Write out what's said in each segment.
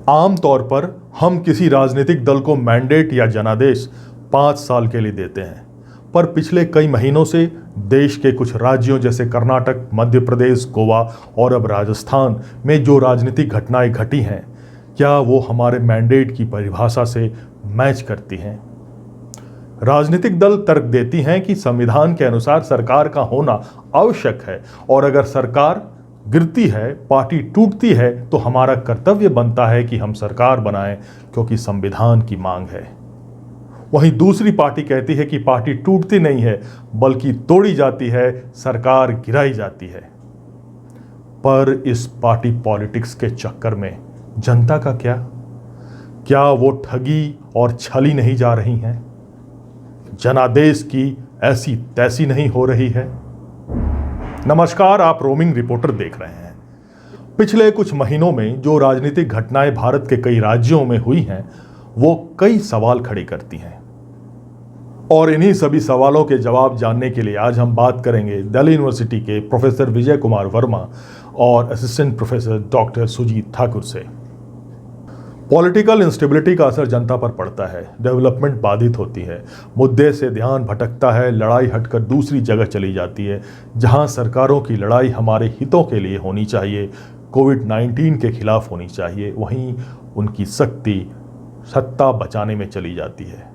आम तौर पर हम किसी राजनीतिक दल को मैंडेट या जनादेश 5 साल के लिए देते हैं, पर पिछले कई महीनों से देश के कुछ राज्यों जैसे कर्नाटक, मध्य प्रदेश, गोवा और अब राजस्थान में जो राजनीतिक घटनाएं घटी हैं, क्या वो हमारे मैंडेट की परिभाषा से मैच करती हैं? राजनीतिक दल तर्क देती हैं कि संविधान के अनुसार सरकार का होना आवश्यक है और अगर सरकार गिरती है, पार्टी टूटती है, तो हमारा कर्तव्य बनता है कि हम सरकार बनाएं क्योंकि संविधान की मांग है। वहीं दूसरी पार्टी कहती है कि पार्टी टूटती नहीं है बल्कि तोड़ी जाती है, सरकार गिराई जाती है। पर इस पार्टी पॉलिटिक्स के चक्कर में जनता का क्या वो ठगी और छली नहीं जा रही हैं? जनादेश की ऐसी तैसी नहीं हो रही है? नमस्कार, आप रोमिंग रिपोर्टर देख रहे हैं। पिछले कुछ महीनों में जो राजनीतिक घटनाएं भारत के कई राज्यों में हुई हैं, वो कई सवाल खड़े करती हैं और इन्हीं सभी सवालों के जवाब जानने के लिए आज हम बात करेंगे दिल्ली यूनिवर्सिटी के प्रोफेसर विजय कुमार वर्मा और assistant professor doctor Sujit Thakur से। पॉलिटिकल इंस्टेबिलिटी का असर जनता पर पड़ता है, डेवलपमेंट बाधित होती है, मुद्दे से ध्यान भटकता है, लड़ाई हटकर दूसरी जगह चली जाती है। जहां सरकारों की लड़ाई हमारे हितों के लिए होनी चाहिए, कोविड-19 के खिलाफ होनी चाहिए, वहीं उनकी शक्ति सत्ता बचाने में चली जाती है।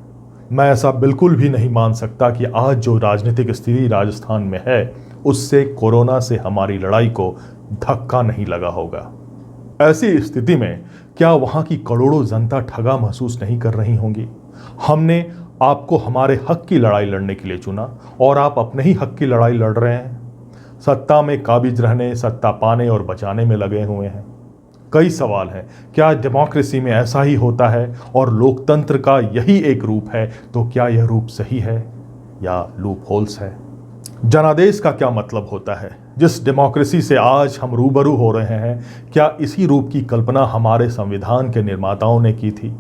मैं ऐसा बिल्कुल भी नहीं मान सकता कि आज जो राजनीतिक स्थिति राजस्थान में है, उससे कोरोना से हमारी लड़ाई को धक्का नहीं लगा होगा। ऐसी स्थिति में क्या वहां की करोड़ों जनता ठगा महसूस नहीं कर रही होंगी? हमने आपको हमारे हक की लड़ाई लड़ने के लिए चुना और आप अपने ही हक की लड़ाई लड़ रहे हैं। सत्ता में काबिज रहने, सत्ता पाने और बचाने में लगे हुए हैं। कई सवाल हैं। क्या डेमोक्रेसी में ऐसा ही होता है और लोकतंत्र का यही एक रूप है? तो क्या यह रूप सही है या लूप होल्स है? जनादेश का क्या मतलब होता है? जिस डेमोक्रेसी से आज हम रूबरू हो रहे हैं, क्या इसी रूप की कल्पना हमारे संविधान के निर्माताओं ने की थी?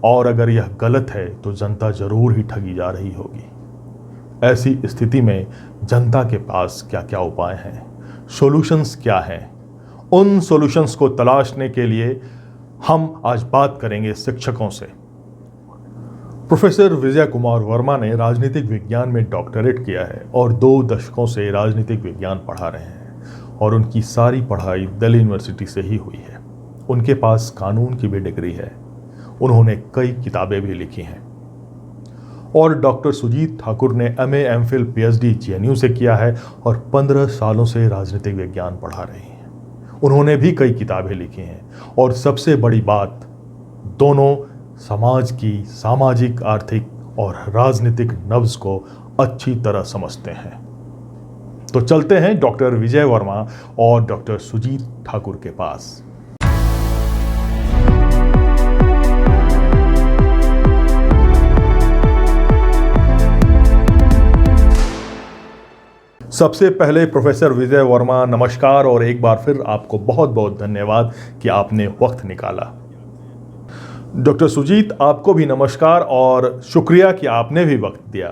और अगर यह गलत है तो जनता जरूर ही ठगी जा रही होगी। ऐसी स्थिति में जनता के पास क्या क्या उपाय हैं, सॉल्यूशंस क्या हैं? उन सॉल्यूशंस को तलाशने के लिए हम आज बात करेंगे शिक्षकों से। प्रोफेसर विजय कुमार वर्मा ने राजनीतिक विज्ञान में डॉक्टरेट किया है और 2 दशकों से राजनीतिक विज्ञान पढ़ा रहे हैं और उनकी सारी पढ़ाई दिल्ली यूनिवर्सिटी से ही हुई है। उनके पास कानून की भी डिग्री है। उन्होंने कई किताबें भी लिखी हैं। और डॉक्टर सुजीत ठाकुर ने MA, MPhil, PhD JNU से किया है और 15 सालों से राजनीतिक विज्ञान पढ़ा रहे हैं। उन्होंने भी कई किताबें लिखी हैं और सबसे बड़ी बात, दोनों समाज की सामाजिक, आर्थिक और राजनीतिक नब्ज को अच्छी तरह समझते हैं। तो चलते हैं डॉक्टर विजय वर्मा और डॉक्टर सुजीत ठाकुर के पास। सबसे पहले प्रोफेसर विजय वर्मा, नमस्कार और एक बार फिर आपको बहुत बहुत धन्यवाद कि आपने वक्त निकाला। डॉक्टर सुजीत, आपको भी नमस्कार और शुक्रिया कि आपने भी वक्त दिया।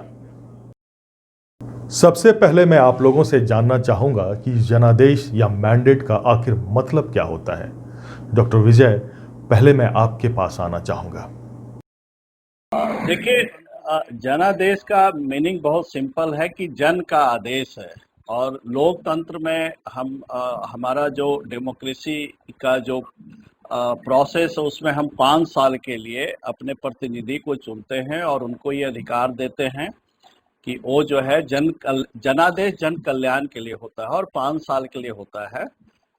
सबसे पहले मैं आप लोगों से जानना चाहूंगा कि जनादेश या मैंडेट का आखिर मतलब क्या होता है। डॉक्टर विजय, पहले मैं आपके पास आना चाहूंगा। देखिए, जनादेश का मीनिंग बहुत सिंपल है कि जन का आदेश है और लोकतंत्र में हमारा जो डेमोक्रेसी का जो प्रोसेस है, उसमें हम 5 साल के लिए अपने प्रतिनिधि को चुनते हैं और उनको ये अधिकार देते हैं कि वो जो है जनादेश जन कल्याण के लिए होता है और 5 साल के लिए होता है,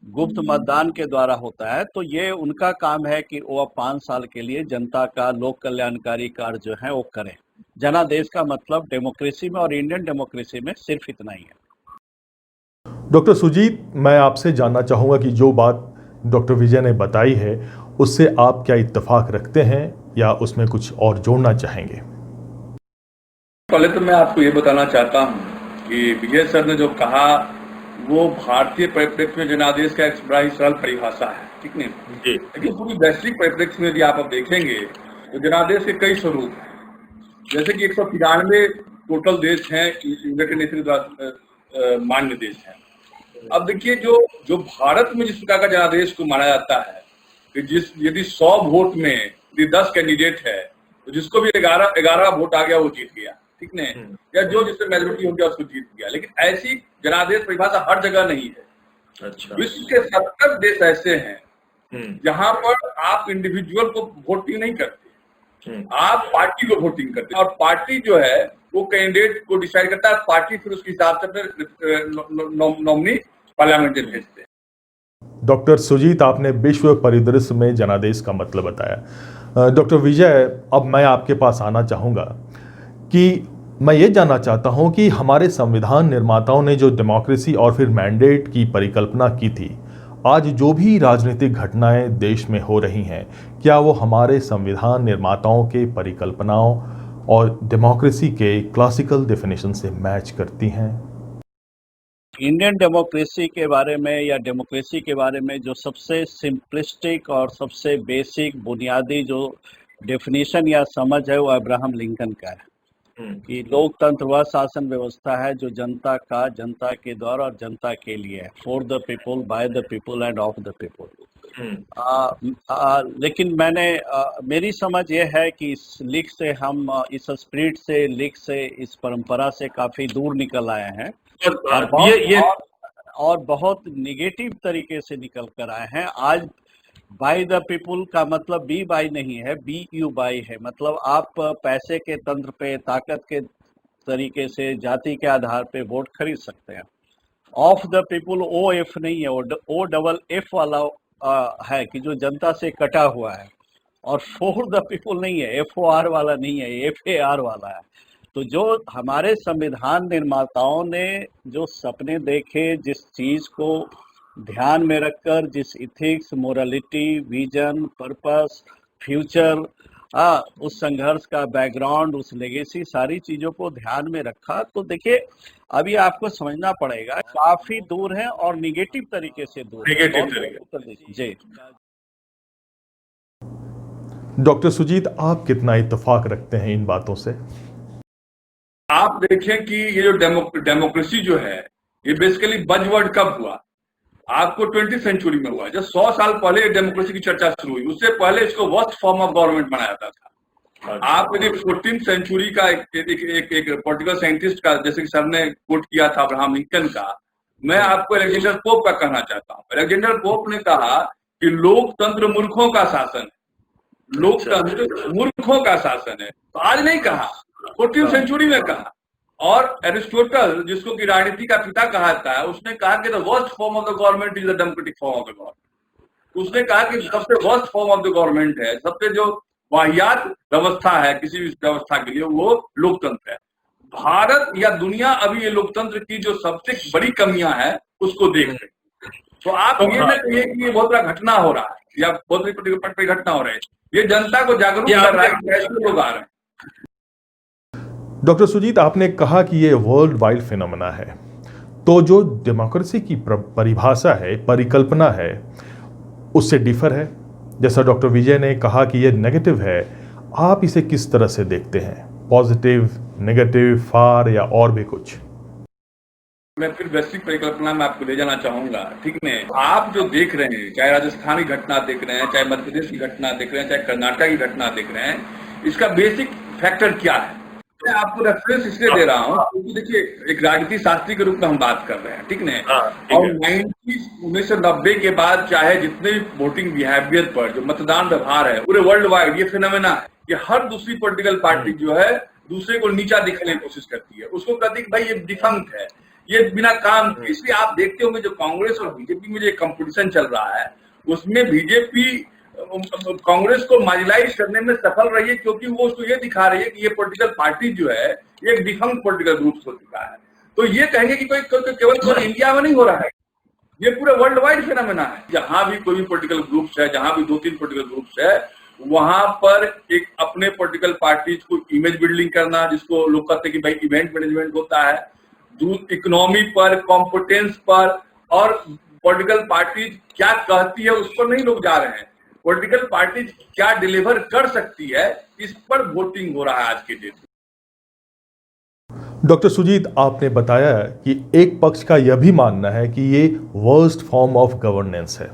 गुप्त मतदान के द्वारा होता है। तो ये उनका काम है कि वो 5 साल के लिए जनता का लोक कल्याणकारी कार्य जो है वो करें। जनादेश का मतलब डेमोक्रेसी में और इंडियन डेमोक्रेसी में सिर्फ इतना ही है। डॉक्टर सुजीत, मैं आपसे जानना चाहूंगा कि जो बात डॉक्टर विजय ने बताई है, उससे आप क्या इत्तेफाक रखते हैं या उसमें कुछ और जोड़ना चाहेंगे? पहले तो मैं आपको ये बताना चाहता हूँ कि विजय सर ने जो कहा वो भारतीय परिप्रेक्ष्य में जनादेश का एक बड़ा ही सरल परिभाषा है, ठीक नहीं? लेकिन पूरी वैश्विक परिप्रेक्ष्य में यदि आप देखेंगे तो जनादेश के कई स्वरूप हैं। जैसे कि 193 टोटल देश हैं, यूनाइटेड नेशन द्वारा मान्य देश हैं। अब देखिए, जो भारत में जिस प्रकार का जनादेश को माना जाता है, कि यदि 100 वोट में यदि 10 कैंडिडेट है तो जिसको भी 11 वोट आ गया वो जीत गया, ठीक नहीं, या जो जिससे मेजोरिटी हो गया उसको जीत गया। लेकिन ऐसी जनादेश परिभाषा हर जगह नहीं है। अच्छा। विश्व के 70 देश ऐसे हैं जहां पर आप इंडिविजुअल को वोटिंग नहीं करते, आप पार्टी को वोटिंग करते हैं, और पार्टी जो है वो कैंडिडेट को डिसाइड करता है, पार्टी फिर उसके हिसाब से अपने नॉमिनी पार्लियामेंट में भेजते हैं। डॉक्टर सुजीत, आपने विश्व परिदृश्य में जनादेश का मतलब बताया। डॉक्टर विजय, अब मैं आपके पास आना चाहूँगा कि मैं ये जानना चाहता हूँ कि हमारे संविधान निर्माताओं ने जो डेमोक्रेसी और फिर मैंडेट की परिकल्पना की थी, आज जो भी राजनीतिक घटनाएं देश में हो रही हैं, क्या वो हमारे संविधान निर्माताओं के परिकल्पनाओं और डेमोक्रेसी के क्लासिकल डेफिनेशन से मैच करती हैं? इंडियन डेमोक्रेसी के बारे में या डेमोक्रेसी के बारे में जो सबसे सिंपलिस्टिक और सबसे बेसिक बुनियादी जो डेफिनेशन या समझ है वो अब्राहम लिंकन का है कि लोकतंत्र वह शासन व्यवस्था है जो जनता का, जनता के द्वारा और जनता के लिए है, for the people, by the people end of the people. लेकिन मेरी समझ ये है कि इस लीक से हम इस स्पिरिट से, लीक से, इस परंपरा से काफी दूर निकल आए हैं और बहुत निगेटिव तरीके से निकल कर आए हैं। आज बाय द पीपुल का मतलब बी बाई नहीं है, बी यू बाई है। मतलब आप पैसे के तंत्र पे, ताकत के तरीके से, जाति के आधार पे वोट खरीद सकते हैं। Of the people O F नहीं है, ओ डबल एफ वाला है कि जो जनता से कटा हुआ है, और फॉर द पीपुल नहीं है, एफ ओ आर वाला नहीं है, एफ ए आर वाला है। तो जो हमारे संविधान निर्माताओं ने जो सपने देखे, जिस चीज को ध्यान में रखकर, जिस ethics, morality, vision, purpose, future, उस संघर्ष का बैकग्राउंड, उस लेगेसी, सारी चीजों को ध्यान में रखा, तो देखिए अभी आपको समझना पड़ेगा काफी दूर है और निगेटिव तरीके से दूर है। जी डॉक्टर सुजीत, आप कितना इत्तेफाक रखते हैं इन बातों से? आप देखें कि ये जो डेमोक्रेसी जो है ये बेसिकली बजवर्ड कब हुआ? आपको 20th सेंचुरी में हुआ, जब 100 साल पहले डेमोक्रेसी की चर्चा शुरू हुई। उससे पहले इसको वर्स्ट फॉर्म ऑफ गवर्नमेंट बनाया जाता था। आप यदि 14th सेंचुरी का एक पॉलिटिकल साइंटिस्ट का, जैसे कि सर ने कोट किया था अब्राहम लिंकन का, मैं आपको अलेक्जेंडर पोप का कहना चाहता हूँ। अलेक्जेंडर पोप ने कहा कि लोकतंत्र मूर्खों का शासन है, लोकतंत्र मूर्खों का शासन है। तो आज नहीं कहा, 14th सेंचुरी में कहा। और एरिस्टोटल, जिसको कि राजनीति का पिता कहा जाता है, उसने कहा कि the worst form of the government is the democratic form of the government. उसने कहा कि सबसे worst form of the government है, सबसे जो वाहियात व्यवस्था है किसी भी व्यवस्था के लिए, वो लोकतंत्र है। भारत या दुनिया अभी ये लोकतंत्र की जो सबसे बड़ी कमियां हैं उसको देख रहे हैं। तो आप ये न कहिए कि ये बहुत बड़ा घटना हो रहा है या बहुत बड़ी घटना हो रही है, ये जनता को जागरूक कर रहा है कि ऐसे लोग आ रहे हैं। डॉक्टर सुजीत, आपने कहा कि ये वर्ल्ड वाइड फिनोमेना है, तो जो डेमोक्रेसी की परिभाषा है, परिकल्पना है, उससे डिफर है। जैसा डॉक्टर विजय ने कहा कि ये नेगेटिव है, आप इसे किस तरह से देखते हैं? पॉजिटिव, नेगेटिव, फार या और भी कुछ? मैं फिर वैश्विक परिकल्पना में आपको ले जाना चाहूंगा, ठीक है? आप जो देख रहे हैं, चाहे राजस्थान की घटना देख रहे हैं, चाहे मध्य प्रदेश की घटना देख रहे हैं, चाहे कर्नाटक की घटना देख रहे हैं, इसका बेसिक फैक्टर क्या है? मैं आपको रेफरेंस इसलिए दे रहा हूँ क्योंकि देखिए, एक राजनीति शास्त्री के रूप में हम बात कर रहे हैं, ठीक है? और 1990 के बाद चाहे जितने भी वोटिंग बिहेवियर पर जो मतदान व्यवहार है पूरे वर्ल्ड वाइड, ये फिनोमेना है कि हर दूसरी पॉलिटिकल पार्टी जो है दूसरे को नीचा दिखाने की कोशिश करती है। उसको कहती है कि भाई ये डिफंक्ट है, ये बिना काम के। इसलिए आप देखते होंगे जो कांग्रेस और बीजेपी में जो कंपटीशन चल रहा है, उसमें बीजेपी कांग्रेस को मार्जिनलाइज करने में सफल रही है, क्योंकि वो उसको ये दिखा रही है कि ये पॉलिटिकल पार्टी जो है ये एक डिफंक्ट पॉलिटिकल ग्रुप हो चुका है। तो ये कहेंगे कि कोई केवल इंडिया में नहीं हो रहा है, ये पूरे वर्ल्ड वाइड फिनोमेना है। जहां भी कोई भी पॉलिटिकल ग्रुप्स है, जहां भी 2-3 पॉलिटिकल ग्रुप्स है, वहां पर एक अपने पॉलिटिकल पार्टीज को इमेज बिल्डिंग करना, जिसको लोग कहते हैं कि भाई इवेंट मैनेजमेंट होता है, इकोनॉमी पर, कॉम्पिटेंस पर, और पॉलिटिकल पार्टी क्या कहती है उस पर नहीं लोग जा रहे हैं। पॉलिटिकल पार्टी क्या डिलीवर कर सकती है, इस पर वोटिंग हो रहा है आज के डेट में। डॉक्टर सुजीत, आपने बताया कि एक पक्ष का यह भी मानना है कि ये वर्स्ट फॉर्म ऑफ गवर्नेंस है।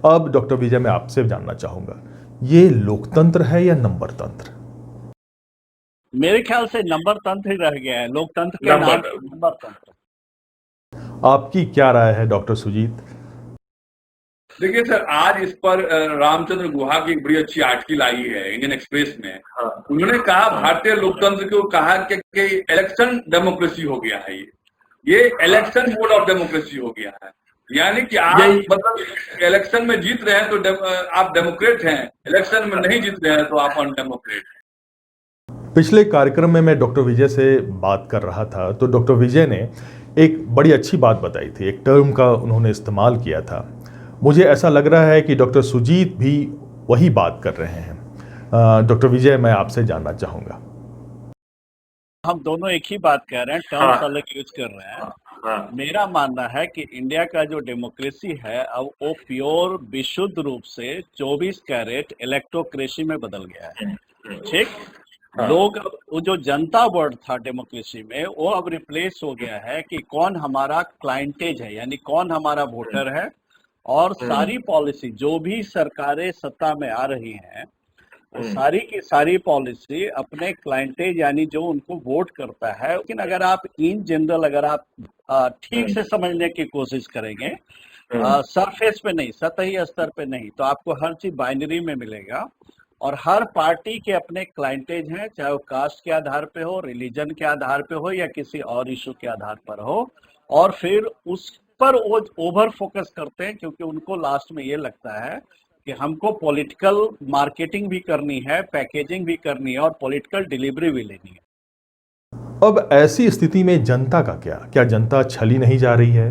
अब डॉक्टर विजय, मैं आपसे जानना चाहूंगा, ये लोकतंत्र है या नंबर तंत्र? मेरे ख्याल से नंबर तंत्र ही रह गया है, लोकतंत्र के नाम पे नंबर तंत्र। आपकी क्या राय है डॉक्टर सुजीत? देखिए सर, आज इस पर रामचंद्र गुहा की एक बड़ी अच्छी आर्टिकल आई है इंडियन एक्सप्रेस में। उन्होंने कहा भारतीय लोकतंत्र को कहा कि इलेक्शन डेमोक्रेसी हो गया है, ये इलेक्शन मोड ऑफ डेमोक्रेसी हो गया है। यानी कि आप मतलब इलेक्शन में जीत रहे हैं तो आप डेमोक्रेट हैं, इलेक्शन में नहीं जीत रहे हैं तो आप अनडेमोक्रेट हैं। पिछले कार्यक्रम में मैं डॉक्टर विजय से बात कर रहा था, तो डॉक्टर विजय ने एक बड़ी अच्छी बात बताई थी, एक टर्म का उन्होंने इस्तेमाल किया था। मुझे ऐसा लग रहा है कि डॉक्टर सुजीत भी वही बात कर रहे हैं। डॉक्टर विजय, मैं आपसे जानना चाहूंगा। हम दोनों एक ही बात कह रहे हैं, टर्म्स अलग यूज कर रहे हैं। मेरा मानना है कि इंडिया का जो डेमोक्रेसी है अब वो प्योर विशुद्ध रूप से 24 कैरेट इलेक्टोक्रेसी में बदल गया है। ठीक, लोग अब वो जो जनता वर्ड था डेमोक्रेसी में वो अब रिप्लेस हो गया है कि कौन हमारा क्लाइंटेज है, यानी कौन हमारा वोटर है, और सारी पॉलिसी जो भी सरकारें सत्ता में आ रही हैं वो सारी की सारी पॉलिसी अपने क्लाइंटेज यानी जो उनको वोट करता है। लेकिन अगर आप इन जनरल अगर आप ठीक से समझने की कोशिश करेंगे, सरफेस पे नहीं, सतही स्तर पे नहीं, तो आपको हर चीज बाइनरी में मिलेगा और हर पार्टी के अपने क्लाइंटेज हैं, चाहे वो कास्ट के आधार पे हो, रिलीजन के आधार पे हो या किसी और इशू के आधार पर हो, और फिर उस पर वो ओवर फोकस करते हैं क्योंकि उनको लास्ट में ये लगता है कि हमको पॉलिटिकल मार्केटिंग भी करनी है, पैकेजिंग भी करनी है और पॉलिटिकल डिलीवरी भी लेनी है। अब ऐसी स्थिति में जनता का क्या जनता छली नहीं जा रही है?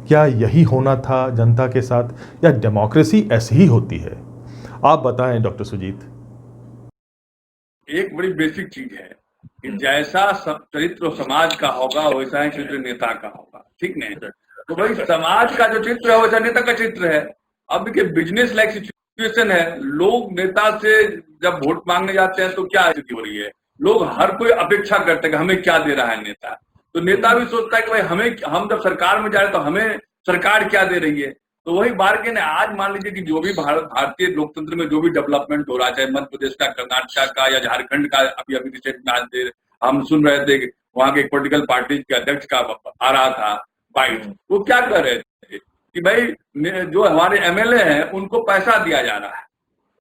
क्या यही होना था जनता के साथ, या डेमोक्रेसी ऐसी ही होती है? आप बताएं डॉक्टर सुजीत। एक बड़ी बेसिक चीज है कि जैसा चरित्र समाज का होगा वैसा ही चरित्र नेता का होगा, ठीक नहीं? तो भाई समाज का जो चित्र है वैसा नेता का चित्र है। अब देखिए बिजनेस लाइक सिचुएशन है, लोग नेता से जब वोट मांगने जाते हैं तो क्या स्थिति हो रही है, लोग हर कोई अपेक्षा करते हैं कि हमें क्या दे रहा है नेता। तो नेता भी सोचता है कि भाई हम जब सरकार में जा रहे हैं तो हमें सरकार क्या दे रही है। तो वही बार्गेन है। आज मान लीजिए कि जो भी भारतीय लोकतंत्र में जो भी डेवलपमेंट हो रहा है, चाहे मध्य प्रदेश का, कर्नाटक का या झारखंड का, अभी रिसेंट में आज हम सुन रहे थे कि वहां के एक पॉलिटिकल पार्टी के अध्यक्ष का आ रहा था बाइट, वो क्या कर रहे थे कि भाई जो हमारे एमएलए हैं उनको पैसा दिया जा रहा है।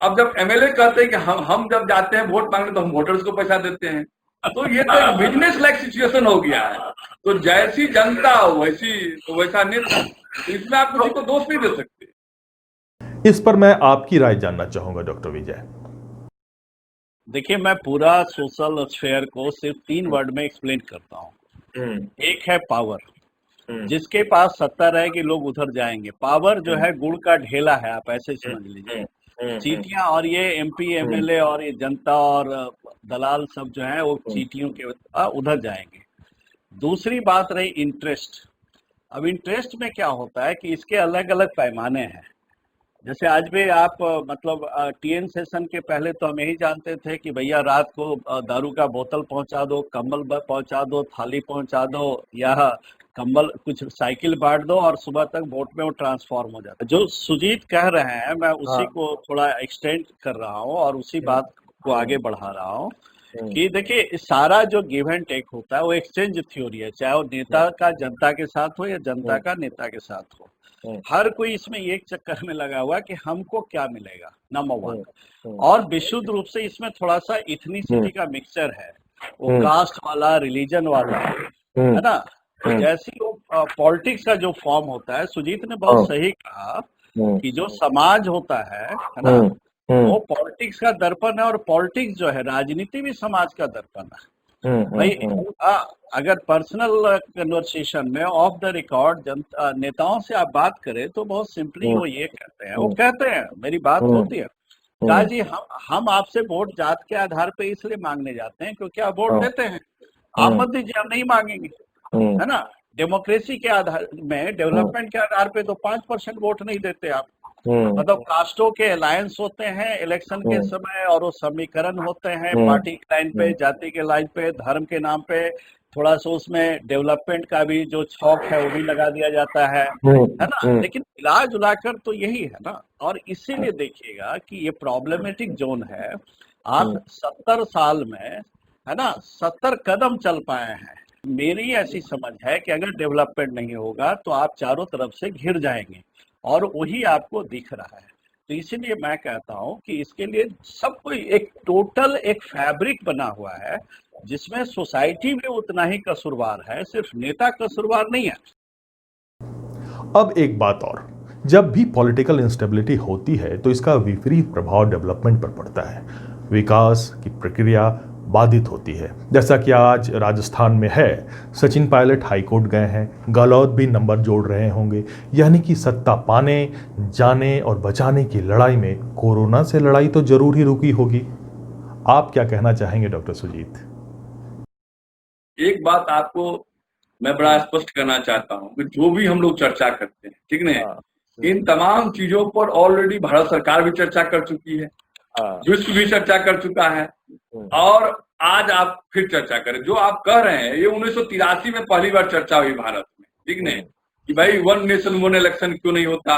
अब जब एमएलए कहते हैं कि हम जब जाते हैं वोट मांगने तो हम वोटर्स को पैसा देते हैं, तो ये तो एक बिजनेस लाइक सिचुएशन हो गया है। तो जैसी जनता वैसा नेता, तो इसमें आप किसी को दोष नहीं दे सकते। इस पर मैं आपकी राय जानना चाहूंगा डॉक्टर विजय। देखिए, मैं पूरा सोशल स्फेयर को सिर्फ 3 वर्ड में एक्सप्लेन करता हूँ। एक है पावर, जिसके पास सत्ता रहेगी लोग उधर जाएंगे। पावर जो है गुड़ का ढेला है, आप ऐसे समझ लीजिए। चीटियां और ये एमपी एमएलए और ये जनता और दलाल सब जो है वो चीटियों के उधर जाएंगे। दूसरी बात रही इंटरेस्ट। अब इंटरेस्ट में क्या होता है कि इसके अलग अलग पैमाने हैं। जैसे आज भी आप मतलब टीएन सेशन के पहले तो हम यही जानते थे कि भैया रात को दारू का बोतल पहुंचा दो, कंबल पहुंचा दो, थाली पहुंचा दो, या कंबल कुछ साइकिल बांट दो और सुबह तक वोट में वो ट्रांसफॉर्म हो जाता है। जो सुजीत कह रहे हैं मैं उसी को थोड़ा एक्सटेंड कर रहा हूँ और उसी बात को आगे बढ़ा रहा हूँ कि देखिए सारा जो गिव एंड टेक होता है वो एक्सचेंज थ्योरी है, चाहे वो नेता का जनता के साथ हो या जनता का नेता के साथ हो। हर कोई इसमें एक चक्कर में लगा हुआ कि हमको क्या मिलेगा, नंबर 1। और विशुद्ध रूप से इसमें थोड़ा सा इथनिसिटी का मिक्सचर है, वो कास्ट वाला, रिलीजन वाला, है ना। तो जैसी वो पॉलिटिक्स का जो फॉर्म होता है, सुजीत ने बहुत सही कहा कि जो समाज होता है ना, वो पॉलिटिक्स का दर्पण है, और पॉलिटिक्स जो है राजनीति भी समाज का दर्पण है। भाई अगर पर्सनल कन्वर्सेशन में ऑफ द रिकॉर्ड नेताओं से आप बात करें तो बहुत सिंपली वो ये कहते हैं, वो कहते हैं, मेरी बात होती है, कहा जी हम आपसे वोट जात के आधार पे इसलिए मांगने जाते हैं क्योंकि आप वोट देते हैं, आप मत दीजिए, हम नहीं मांगेंगे, है ना। डेमोक्रेसी के आधार में, डेवलपमेंट के आधार पे तो 5% वोट नहीं देते आप। मतलब कास्टों के अलायंस होते हैं इलेक्शन के समय और वो समीकरण होते हैं पार्टी की लाइन पे, जाति के लाइन पे, धर्म के नाम पे, थोड़ा सा उसमें डेवलपमेंट का भी जो छौक है वो भी लगा दिया जाता है ना। लेकिन मिला जुला कर तो यही है ना। और इसीलिए देखिएगा कि ये प्रॉब्लमेटिक जोन है। आप 70 साल में, है ना, 70 कदम चल पाए हैं। मेरी ऐसी समझ है कि अगर डेवलपमेंट नहीं होगा तो आप चारों तरफ से घिर जाएंगे, और वही आपको दिख रहा है। तो इसीलिए मैं कहता हूं कि इसके लिए सब कोई एक टोटल एक फैब्रिक बना हुआ है, जिसमें सोसाइटी भी उतना ही कसूरवार है, सिर्फ नेता कसूरवार नहीं है। अब एक बात और, जब भी पॉलिटिकल इंस्टेबिलिटी होती है तो इसका विपरीत प्रभाव डेवलपमेंट पर पड़ता है। विकास की प्रक्रिया बाधित होती है, जैसा कि आज राजस्थान में है। सचिन पायलट हाईकोर्ट गए हैं, गहलोत भी नंबर जोड़ रहे होंगे। यानी कि सत्ता पाने, जाने और बचाने की लड़ाई में कोरोना से लड़ाई तो जरूर ही रुकी होगी। आप क्या कहना चाहेंगे डॉक्टर सुजीत? एक बात आपको मैं बड़ा स्पष्ट करना चाहता हूँ कि जो भी हम लोग चर्चा करते हैं, ठीक नहीं, इन तमाम चीजों पर ऑलरेडी भारत सरकार भी चर्चा कर चुकी है, विश्व भी चर्चा कर चुका है, और आज आप फिर चर्चा करें। जो आप कह रहे हैं ये 1983 में पहली बार चर्चा हुई भारत में, ठीक नहीं, कि भाई वन नेशन वन इलेक्शन क्यों नहीं होता,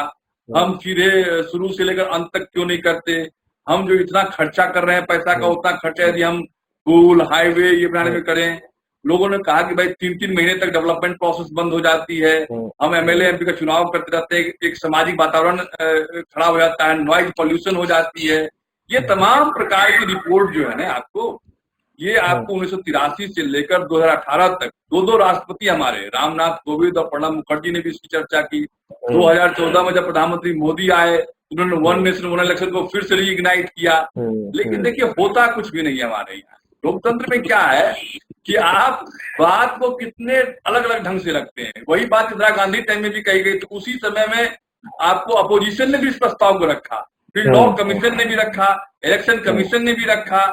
हम सीधे शुरू से लेकर अंत तक क्यों नहीं करते, हम जो इतना खर्चा कर रहे हैं पैसा का उतना खर्चा यदि हम पुल हाईवे ये बनाने में करें। लोगों ने कहा कि भाई 3-3 महीने तक डेवलपमेंट प्रोसेस बंद हो जाती है, हम एमएलए एमपी का चुनाव करते रहते हैं, एक सामाजिक वातावरण खड़ा हो जाता है, नॉइज पॉल्यूशन हो जाती है। ये तमाम प्रकार की रिपोर्ट जो है ना ये आपको 1983 से लेकर 2018 तक दो राष्ट्रपति हमारे रामनाथ कोविंद और प्रणब मुखर्जी ने भी इसकी चर्चा की। 2014 में जब प्रधानमंत्री मोदी आए उन्होंने वन नेशन वन इलेक्शन को फिर से रीइग्नाइट किया। लेकिन देखिए होता कुछ भी नहीं है हमारे यहाँ। लोकतंत्र में क्या है कि आप बात को कितने अलग अलग ढंग से रखते हैं। वही बात इंदिरा गांधी टाइम में भी कही गई, तो उसी समय में आपको अपोजिशन ने भी इस प्रस्ताव को रखा, फिर लॉ कमीशन ने भी रखा, इलेक्शन कमीशन ने भी रखा,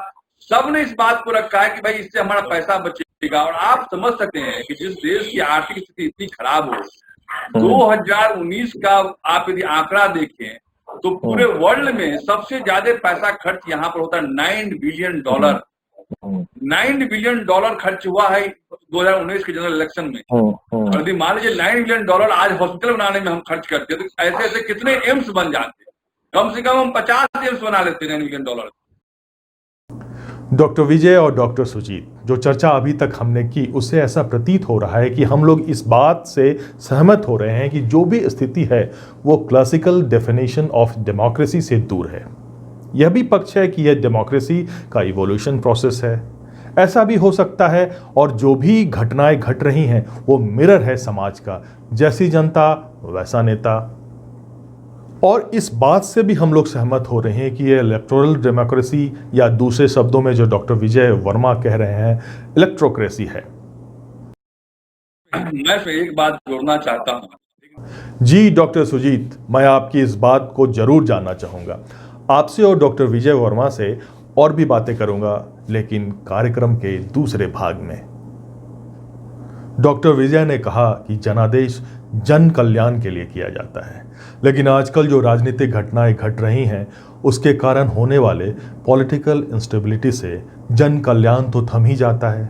सबने इस बात को रखा है कि भाई इससे हमारा पैसा बचेगा। और आप समझ सकते हैं कि जिस देश की आर्थिक स्थिति इतनी खराब हो, 2019 का आप यदि आंकड़ा देखें तो पूरे वर्ल्ड में सबसे ज्यादा पैसा खर्च यहाँ पर होता है $9 बिलियन। $9 बिलियन खर्च हुआ है 2019 के जनरल इलेक्शन में। और यदि मान लीजिए $9 बिलियन आज हॉस्पिटल बनाने में हम खर्च करते हैं तो ऐसे ऐसे कितने एम्स बन जाते हैं। कम से कम हम 50 एम्स बना लेते हैं $9 बिलियन। डॉक्टर विजय और डॉक्टर सुजीत, जो चर्चा अभी तक हमने की उससे ऐसा प्रतीत हो रहा है कि हम लोग इस बात से सहमत हो रहे हैं कि जो भी स्थिति है वो क्लासिकल डेफिनेशन ऑफ डेमोक्रेसी से दूर है। यह भी पक्ष है कि यह डेमोक्रेसी का इवोल्यूशन प्रोसेस है, ऐसा भी हो सकता है। और जो भी घटनाएं घट रही हैं वो मिरर है समाज का, जैसी जनता वैसा नेता। और इस बात से भी हम लोग सहमत हो रहे हैं कि ये इलेक्टोरल डेमोक्रेसी, या दूसरे शब्दों में जो डॉक्टर विजय वर्मा कह रहे हैं, इलेक्ट्रोक्रेसी है। मैं फिर एक बात जोड़ना चाहता हूं। जी डॉक्टर सुजीत, मैं आपकी इस बात को जरूर जानना चाहूंगा। आपसे और डॉक्टर विजय वर्मा से और भी बातें करूंगा, लेकिन कार्यक्रम के दूसरे भाग में। डॉक्टर विजय ने कहा कि जनादेश जन कल्याण के लिए किया जाता है, लेकिन आजकल जो राजनीतिक घटनाएं घट रही हैं उसके कारण होने वाले पॉलिटिकल इंस्टेबिलिटी से जन कल्याण तो थम ही जाता है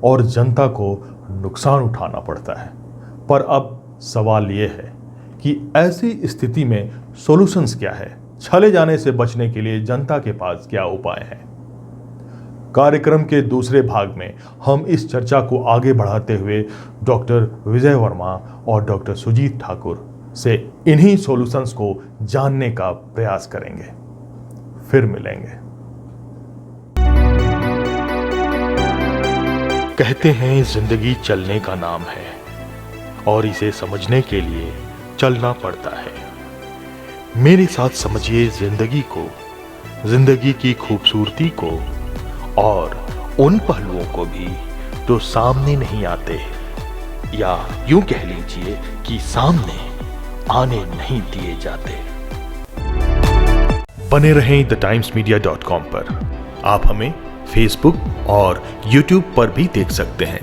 और जनता को नुकसान उठाना पड़ता है। पर अब सवाल ये है कि ऐसी स्थिति में सॉल्यूशंस क्या है, छले जाने से बचने के लिए जनता के पास क्या उपाय हैं। कार्यक्रम के दूसरे भाग में हम इस चर्चा को आगे बढ़ाते हुए डॉक्टर विजय वर्मा और डॉक्टर सुजीत ठाकुर से इन्हीं सॉल्यूशंस को जानने का प्रयास करेंगे। फिर मिलेंगे। कहते हैं जिंदगी चलने का नाम है और इसे समझने के लिए चलना पड़ता है। मेरे साथ समझिए जिंदगी को, जिंदगी की खूबसूरती को और उन पहलुओं को भी जो सामने नहीं आते, या यूं कह लीजिए कि सामने आने नहीं दिए जाते। बने रहें thetimesmedia.com पर। आप हमें फेसबुक और यूट्यूब पर भी देख सकते हैं।